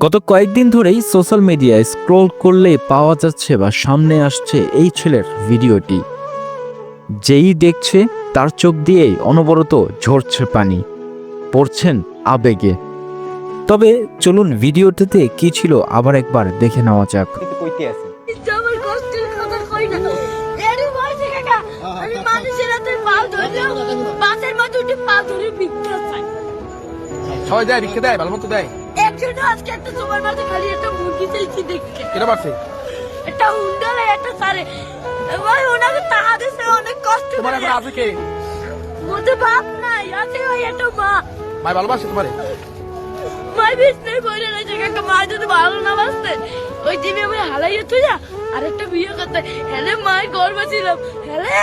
গত কয়েকদিন ধরেই সোশ্যাল মিডিয়ায় স্ক্রল করলে পাওয়া যাচ্ছে বা সামনে আসছে এই ছেলের ভিডিওটি। যেই দেখছে তার চোখ দিয়েই অনবরত ঝরছে পানি, পড়ছেন আবেগে। তবে চলুন ভিডিওটিতে কি ছিল আবার একবার দেখে নেওয়া যাক। সবাই দেয়, ভিক্ষা দেয়, ভালো মতো দেয়। একজনও আজকে একটা তোমার মাঝে খালি একটা মুরগি চাইছি দেখতে। কেটা পারছে? একটা হুন্ডারে একটা সারে। ভাই ওনাকে টাকা দিছে অনেক কষ্ট তোমার করে। এখন আছে কে? ওদের বাপ নাই, আছে ওই একটা মা। ভাই ভালোবাসে তোমারে? মাই বিছনায় পড়ে রয়েছে, কাকা মা যদি ভালো না বাসতে ওই দিনে আমি হালাইয়ে তুই যা আর একটা বিয়ে করতে। হেলে মায়ের গর্ব ছিলাম, হেলে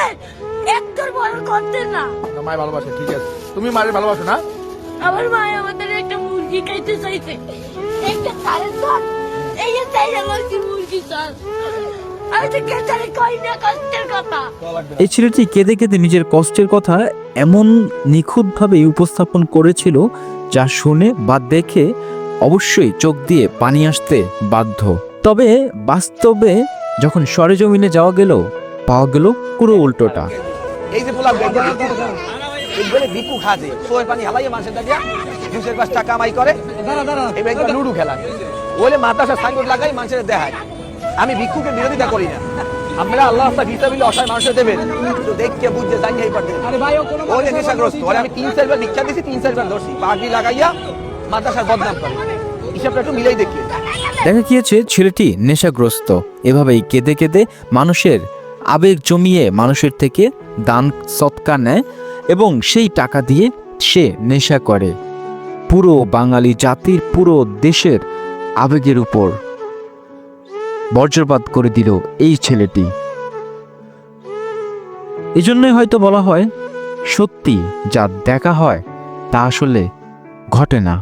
একটার বড় করতে না। না, মায় ভালোবাসে, ঠিক আছে। তুমি মায়ের ভালোবাসো না? আমার মায় আমাদের একটা মুরগি খাইতে চাইছে, একটা সারে সব এই যে চাই লাগছে মুরগি চাল। আমি তো কেচারে কই না কষ্টের কথা। এই ছেলেটি কেঁদে কেঁদে নিজের কষ্টের কথা এমন নিখুঁতভাবে উপস্থাপন করেছিল যা শুনে বা দেখে অবশ্যই চোখ দিয়ে পানি আসতে বাধ্য। তবে বাস্তবে যখন সরেজমিনে যাওয়া গেল, পাওয়া গেল পুরো উল্টোটা। এই যে পোলা বলে বিকু খাজে সোয়ের পানি হালাইয়ে মানুষের দাঁড়িয়া 200 টাকা কামাই করে, এবার লুডু খেলা বলে মাদ্রাসা সাইনবোর্ড লাগাই মানুষের দেখায়। আমি ভিক্ষুকে বিরোধিতা করি না, আপনারা আল্লাহ রাস্তায় ভিক্ষা দিলে অসহায় মানুষের দেবেন, তো দেখতে বুঝতে জানিয়ে পারবেন। ওরে নেশাগ্রস্ত, ওরে আমি 3-4 বার ভিক্ষা দিয়েছি, 3-4 বার ধরছি, পাগড়ি লাগাইয়া মাদ্রাসার বদনাম করে। হিসাবটা একটু মিলাই দেখি। দেখা গিয়েছে ছেলেটি নেশাগ্রস্ত, এভাবেই কেঁদে কেঁদে মানুষের আবেগ জমিয়ে মানুষের থেকে দান সৎকা নেয় এবং সেই টাকা দিয়ে সে নেশা করে। পুরো বাঙালি জাতির, পুরো দেশের আবেগের উপর বজ্রপাত করে দিল এই ছেলেটি। এজন্যই হয়তো বলা হয়, সত্যি যা দেখা হয় তা আসলে ঘটে না।